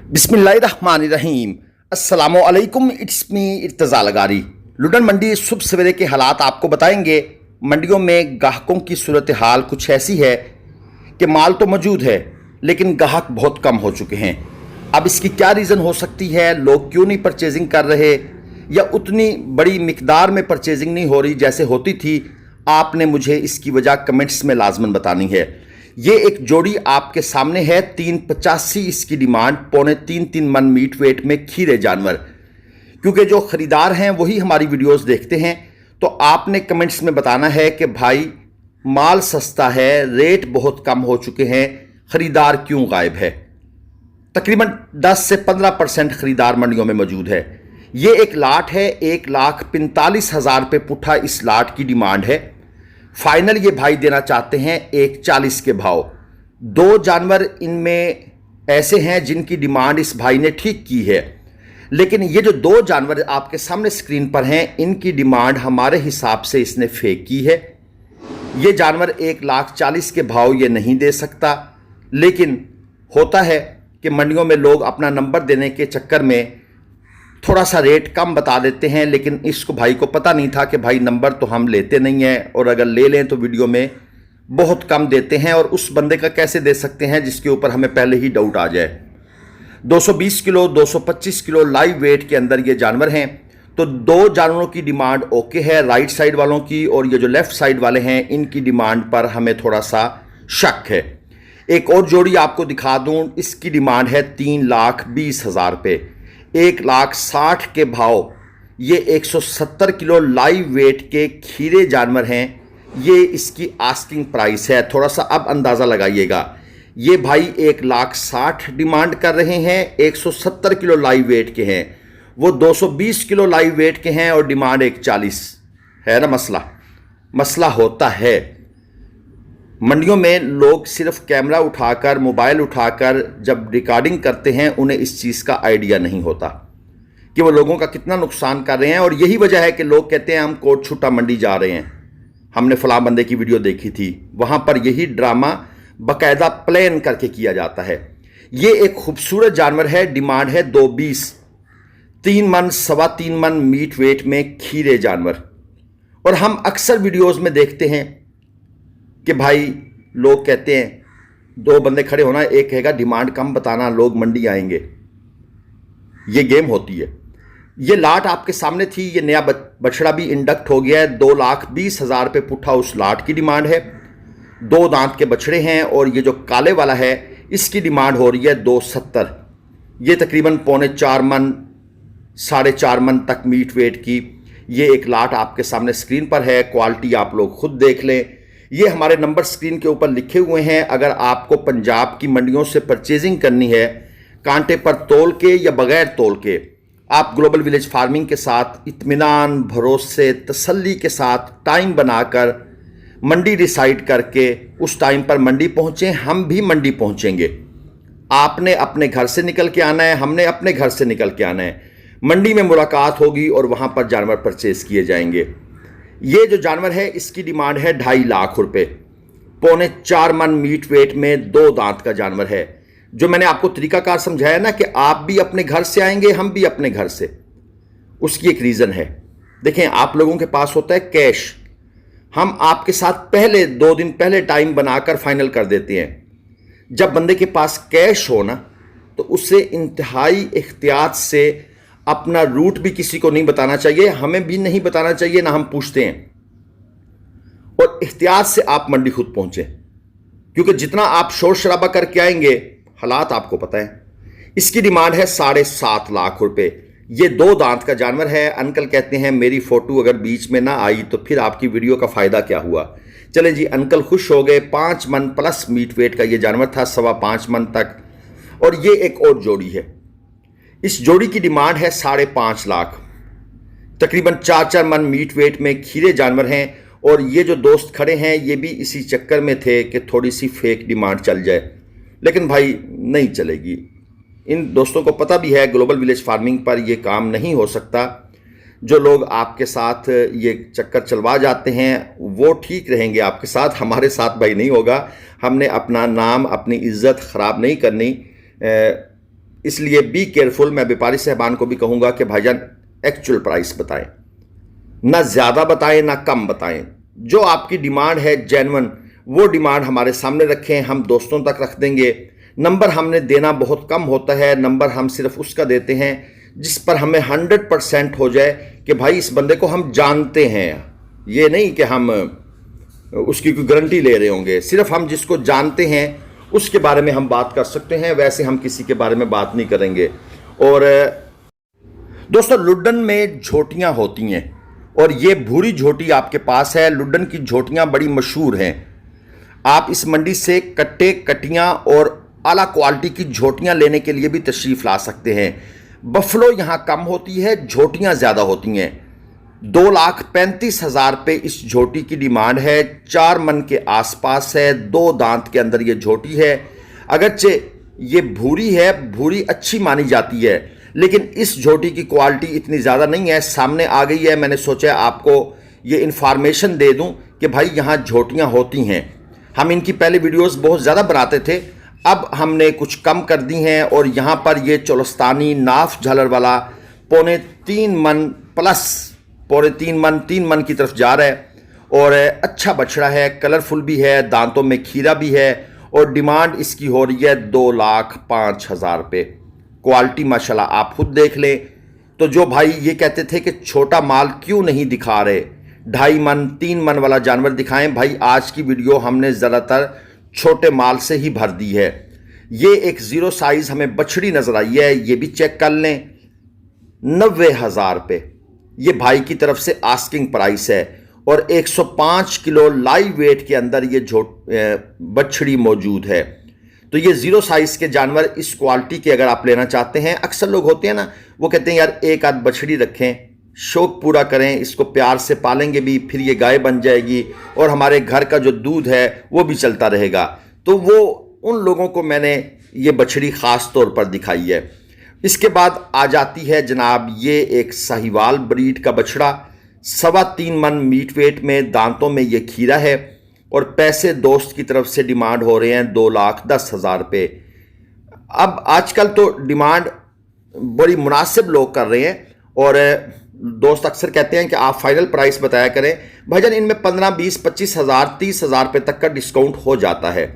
बिस्मिल्लाहिर्रहमानिर्रहीम। अस्सलामुअलैकुम, it's me Irtaza लगारी। लुडन मंडी सुबह सवेरे के हालात आपको बताएंगे। मंडियों में ग्राहकों की सूरत हाल कुछ ऐसी है कि माल तो मौजूद है लेकिन ग्राहक बहुत कम हो चुके हैं। अब इसकी क्या रीज़न हो सकती है, लोग क्यों नहीं परचेजिंग कर रहे या उतनी बड़ी मिकदार में परचेजिंग नहीं हो रही जैसे होती थी, आपने मुझे इसकी वजह कमेंट्स में लाजमन बतानी है। ये एक जोड़ी आपके सामने है, 385 इसकी डिमांड, 2.5-3 मन मीट वेट में खीरे जानवर। क्योंकि जो ख़रीदार हैं वही हमारी वीडियोस देखते हैं, तो आपने कमेंट्स में बताना है कि भाई माल सस्ता है, रेट बहुत कम हो चुके हैं, ख़रीदार क्यों गायब है। तकरीबन 10 से 15% ख़रीदार मंडियों में मौजूद है। ये एक लाट है, 1,45,000 रुपये पुट्ठा इस लाट की डिमांड है। फाइनल ये भाई देना चाहते हैं 1,40 के भाव। दो जानवर इनमें ऐसे हैं जिनकी डिमांड इस भाई ने ठीक की है, लेकिन ये जो दो जानवर आपके सामने स्क्रीन पर हैं, इनकी डिमांड हमारे हिसाब से इसने फेक की है। ये जानवर 1,40,000 के भाव ये नहीं दे सकता, लेकिन होता है कि मंडियों में लोग अपना नंबर देने के चक्कर में थोड़ा सा रेट कम बता देते हैं, लेकिन इसको भाई को पता नहीं था कि भाई नंबर तो हम लेते नहीं हैं, और अगर ले लें तो वीडियो में बहुत कम देते हैं, और उस बंदे का कैसे दे सकते हैं जिसके ऊपर हमें पहले ही डाउट आ जाए। 220 किलो 225 किलो लाइव वेट के अंदर ये जानवर हैं। तो दो जानवरों की डिमांड ओके है, राइट साइड वालों की, और ये जो लेफ्ट साइड वाले हैं इनकी डिमांड पर हमें थोड़ा सा शक है। एक और जोड़ी आपको दिखा दूं, इसकी डिमांड है 3,20,000 रुपये, 1,60,000 के भाव। ये 170 किलो लाइव वेट के खीरे जानवर हैं। ये इसकी आस्किंग प्राइस है, थोड़ा सा अब अंदाज़ा लगाइएगा। ये भाई 1,60,000 डिमांड कर रहे हैं, 170 किलो लाइव वेट के हैं, वो 220 किलो लाइव वेट के हैं और डिमांड 1,40 है ना। मसला होता है मंडियों में लोग सिर्फ कैमरा उठाकर, मोबाइल उठाकर जब रिकॉर्डिंग करते हैं, उन्हें इस चीज़ का आइडिया नहीं होता कि वो लोगों का कितना नुकसान कर रहे हैं। और यही वजह है कि लोग कहते हैं हम कोट छुट्टा मंडी जा रहे हैं, हमने फलां बंदे की वीडियो देखी थी, वहाँ पर यही ड्रामा बाकायदा प्लान करके किया जाता है। ये एक खूबसूरत जानवर है, डिमांड है 220, 3 मन 3.25 मन मीट वेट में खीरे जानवर। और हम अक्सर वीडियोज़ में देखते हैं कि भाई लोग कहते हैं, दो बंदे खड़े होना, एक कहेगा डिमांड कम बताना, लोग मंडी आएंगे। ये गेम होती है। ये लाट आपके सामने थी, ये नया बछड़ा भी इंडक्ट हो गया है। 2,20,000 रुपये पुट्ठा उस लाट की डिमांड है। 2 दांत के बछड़े हैं, और ये जो काले वाला है इसकी डिमांड हो रही है 270। ये तकरीबन 3.25 मन 4.5 मन तक मीट वेट की ये एक लाट आपके सामने स्क्रीन पर है। क्वालिटी आप लोग खुद देख लें। ये हमारे नंबर स्क्रीन के ऊपर लिखे हुए हैं। अगर आपको पंजाब की मंडियों से परचेजिंग करनी है, कांटे पर तोल के या बगैर तोल के, आप ग्लोबल विलेज फार्मिंग के साथ इत्मीनान, भरोसे, तसल्ली के साथ टाइम बनाकर मंडी डिसाइड करके उस टाइम पर मंडी पहुँचें। हम भी मंडी पहुँचेंगे। आपने अपने घर से निकल के आना है, हमने अपने घर से निकल के आना है। मंडी में मुलाकात होगी और वहाँ पर जानवर परचेज किए जाएंगे। ये जो जानवर है इसकी डिमांड है 2.5 लाख रुपए, 3.25 मन मीट वेट में 2 दांत का जानवर है। जो मैंने आपको तरीकाकार समझाया ना कि आप भी अपने घर से आएंगे, हम भी अपने घर से, उसकी एक रीज़न है। देखें, आप लोगों के पास होता है कैश, हम आपके साथ पहले 2 दिन पहले टाइम बनाकर फाइनल कर देते हैं। जब बंदे के पास कैश हो ना, तो उसे इंतहाई एहतियात से अपना रूट भी किसी को नहीं बताना चाहिए, हमें भी नहीं बताना चाहिए, ना हम पूछते हैं, और एहतियात से आप मंडी खुद पहुंचे। क्योंकि जितना आप शोर शराबा करके आएंगे, हालात आपको पता है। इसकी डिमांड है 7.5 लाख रुपए। ये 2 दांत का जानवर है। अंकल कहते हैं मेरी फोटो अगर बीच में ना आई तो फिर आपकी वीडियो का फायदा क्या हुआ। चले जी, अंकल खुश हो गए। 5 मन प्लस मीट वेट का ये जानवर था, 5.25 मन तक। और ये एक और जोड़ी है, इस जोड़ी की डिमांड है 5.5 लाख, तकरीबन 4 मन मीट वेट में खीरे जानवर हैं। और ये जो दोस्त खड़े हैं ये भी इसी चक्कर में थे कि थोड़ी सी फेक डिमांड चल जाए, लेकिन भाई नहीं चलेगी। इन दोस्तों को पता भी है ग्लोबल विलेज फार्मिंग पर ये काम नहीं हो सकता। जो लोग आपके साथ ये चक्कर चलवा जाते हैं वो ठीक रहेंगे आपके साथ, हमारे साथ भाई नहीं होगा। हमने अपना नाम, अपनी इज्जत ख़राब नहीं करनी। इसलिए बी केयरफुल। मैं व्यापारी साहबान को भी कहूंगा कि भाईजान एक्चुअल प्राइस बताएं, ना ज़्यादा बताएं ना कम बताएं। जो आपकी डिमांड है जेन्युइन, वो डिमांड हमारे सामने रखें, हम दोस्तों तक रख देंगे। नंबर हमने देना बहुत कम होता है, नंबर हम सिर्फ उसका देते हैं जिस पर हमें 100% हो जाए कि भाई इस बंदे को हम जानते हैं। ये नहीं कि हम उसकी कोई गारंटी ले रहे होंगे, सिर्फ हम जिसको जानते हैं उसके बारे में हम बात कर सकते हैं, वैसे हम किसी के बारे में बात नहीं करेंगे। और दोस्तों, लुड्डन में झोटियाँ होती हैं और ये भूरी झोटी आपके पास है। लुड्डन की झोटियाँ बड़ी मशहूर हैं। आप इस मंडी से कट्टे, कटियाँ और आला क्वालिटी की झोटियाँ लेने के लिए भी तशरीफ़ ला सकते हैं। बफलो यहाँ कम होती है, झोटियाँ ज़्यादा होती हैं। 2,35,000 पे इस झोटी की डिमांड है। 4 मन के आसपास है, 2 दांत के अंदर ये झोटी है। अगरचे ये भूरी है, भूरी अच्छी मानी जाती है, लेकिन इस झोटी की क्वालिटी इतनी ज़्यादा नहीं है। सामने आ गई है, मैंने सोचा आपको ये इन्फॉर्मेशन दे दूं कि भाई यहाँ झोटियाँ होती हैं। हम इनकी पहले वीडियोस बहुत ज़्यादा बनाते थे, अब हमने कुछ कम कर दी हैं। और यहाँ पर ये चोलस्तानी नाफ झालर वाला 3.25 मन प्लस, 3 मन की तरफ जा रहा है और अच्छा बछड़ा है, कलरफुल भी है, दांतों में खीरा भी है और डिमांड इसकी हो रही है 2,05,000 रुपये। क्वालिटी माशाल्लाह आप खुद देख लें। तो जो भाई ये कहते थे कि छोटा माल क्यों नहीं दिखा रहे, 2.5 मन 3 मन वाला जानवर दिखाएं, भाई आज की वीडियो हमने ज़्यादातर छोटे माल से ही भर दी है। ये एक 0 साइज़ हमें बछड़ी नज़र आई है, ये भी चेक कर लें, 90,000 रुपये ये भाई की तरफ से आस्किंग प्राइस है। और 105 किलो लाइव वेट के अंदर ये बछड़ी मौजूद है। तो ये 0 साइज़ के जानवर इस क्वालिटी के अगर आप लेना चाहते हैं, अक्सर लोग होते हैं ना, वो कहते हैं यार एक आध बछड़ी रखें, शौक पूरा करें, इसको प्यार से पालेंगे भी, फिर ये गाय बन जाएगी और हमारे घर का जो दूध है वो भी चलता रहेगा। तो वो उन लोगों को मैंने ये बछड़ी ख़ास तौर पर दिखाई है। इसके बाद आ जाती है जनाब ये एक साहिवाल ब्रीड का बछड़ा, 3.25 मन मीट वेट में, दांतों में ये खीरा है और पैसे दोस्त की तरफ से डिमांड हो रहे हैं 2,10,000 रुपये। अब आजकल तो डिमांड बड़ी मुनासिब लोग कर रहे हैं और दोस्त अक्सर कहते हैं कि आप फाइनल प्राइस बताया करें। भाईजान इनमें 15, 20, 25,000, 30,000 रुपये तक का डिस्काउंट हो जाता है।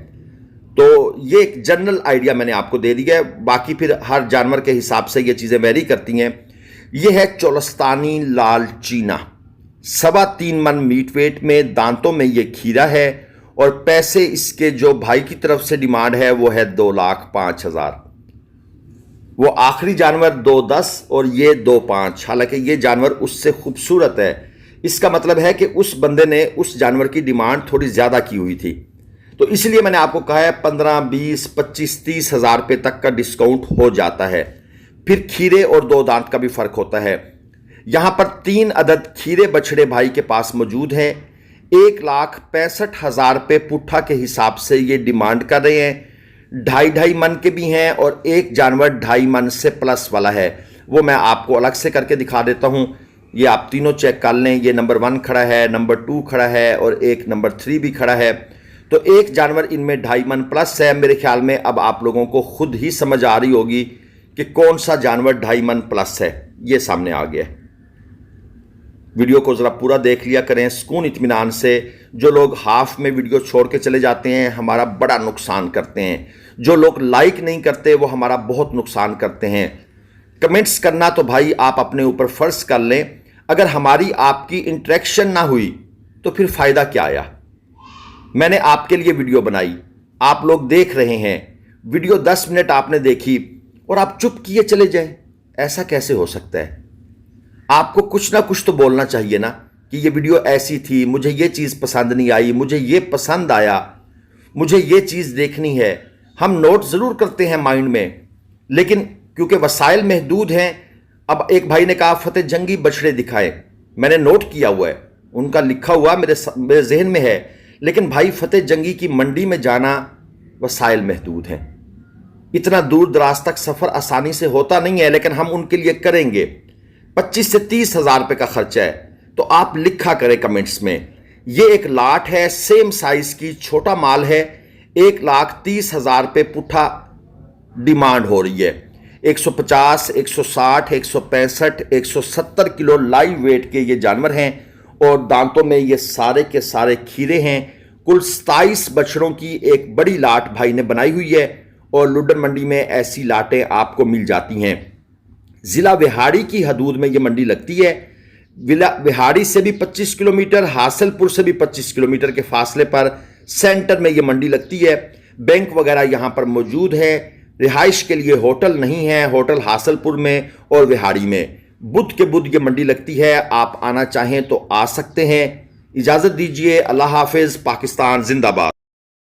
तो ये एक जनरल आइडिया मैंने आपको दे दिया है, बाकी फिर हर जानवर के हिसाब से ये चीज़ें वेरी करती हैं। ये है चोलस्तानी लाल चीना, 3.25 मन मीट वेट में, दांतों में ये खीरा है और पैसे इसके जो भाई की तरफ से डिमांड है वो है 2,05,000। वो आखिरी जानवर 2,10 और ये 2,05। हालांकि ये जानवर उससे खूबसूरत है, इसका मतलब है कि उस बंदे ने उस जानवर की डिमांड थोड़ी ज़्यादा की हुई थी। तो इसलिए मैंने आपको कहा है 15, 20, 25, 30,000 रुपये तक का डिस्काउंट हो जाता है। फिर खीरे और 2 दांत का भी फ़र्क होता है। यहाँ पर 3 अदद खीरे बछड़े भाई के पास मौजूद हैं। 1,65,000 रुपये पुट्ठा के हिसाब से ये डिमांड कर रहे हैं। 2.5 मन के भी हैं और एक जानवर 2.5 मन से प्लस वाला है, वो मैं आपको अलग से करके दिखा देता हूँ। ये आप तीनों चेक कर लें, ये नंबर 1 खड़ा है, नंबर 2 खड़ा है और एक नंबर 3 भी खड़ा है। तो एक जानवर इनमें 2.5 मन प्लस है। मेरे ख्याल में अब आप लोगों को खुद ही समझ आ रही होगी कि कौन सा जानवर 2.5 मन प्लस है। ये सामने आ गया। वीडियो को ज़रा पूरा देख लिया करें सुकून इत्मीनान से। जो लोग हाफ में वीडियो छोड़ के चले जाते हैं हमारा बड़ा नुकसान करते हैं। जो लोग लाइक नहीं करते वो हमारा बहुत नुकसान करते हैं। कमेंट्स करना तो भाई आप अपने ऊपर फ़र्ज कर लें, अगर हमारी आपकी इंटरेक्शन ना हुई तो फिर फ़ायदा क्या आया। मैंने आपके लिए वीडियो बनाई, आप लोग देख रहे हैं, वीडियो 10 मिनट आपने देखी और आप चुप किए चले जाए, ऐसा कैसे हो सकता है। आपको कुछ ना कुछ तो बोलना चाहिए ना कि ये वीडियो ऐसी थी, मुझे ये चीज़ पसंद नहीं आई, मुझे ये पसंद आया, मुझे ये चीज़ देखनी है। हम नोट ज़रूर करते हैं माइंड में, लेकिन क्योंकि वसाइल महदूद हैं। अब एक भाई ने कहा फतेह जंगी बछड़े दिखाए, मैंने नोट किया हुआ है, उनका लिखा हुआ मेरे जहन में है, लेकिन भाई फतेह जंगी की मंडी में जाना वसाइल महदूद हैं। इतना दूर दराज तक सफ़र आसानी से होता नहीं है, लेकिन हम उनके लिए करेंगे। 25 से 30,000 रुपये का खर्चा है। तो आप लिखा करें कमेंट्स में। ये एक लाट है, सेम साइज़ की, छोटा माल है, 1,30,000 रुपये पुट्ठा डिमांड हो रही है। 150, 160, 165, 170 किलो लाइव वेट के ये जानवर हैं और दांतों में ये सारे के सारे खीरे हैं। कुल 27 बछड़ों की एक बड़ी लाट भाई ने बनाई हुई है और लुड्डन मंडी में ऐसी लाटें आपको मिल जाती हैं। जिला विहाड़ी की हदूद में ये मंडी लगती है। विहाड़ी से भी 25 किलोमीटर, हासिलपुर से भी 25 किलोमीटर के फासले पर सेंटर में ये मंडी लगती है। बैंक वगैरह यहाँ पर मौजूद है। रिहाइश के लिए होटल नहीं है, होटल हासिलपुर में और विहाड़ी में। बुध के बुध ये मंडी लगती है, आप आना चाहें तो आ सकते हैं। इजाज़त दीजिए, अल्लाह हाफिज़। पाकिस्तान जिंदाबाद।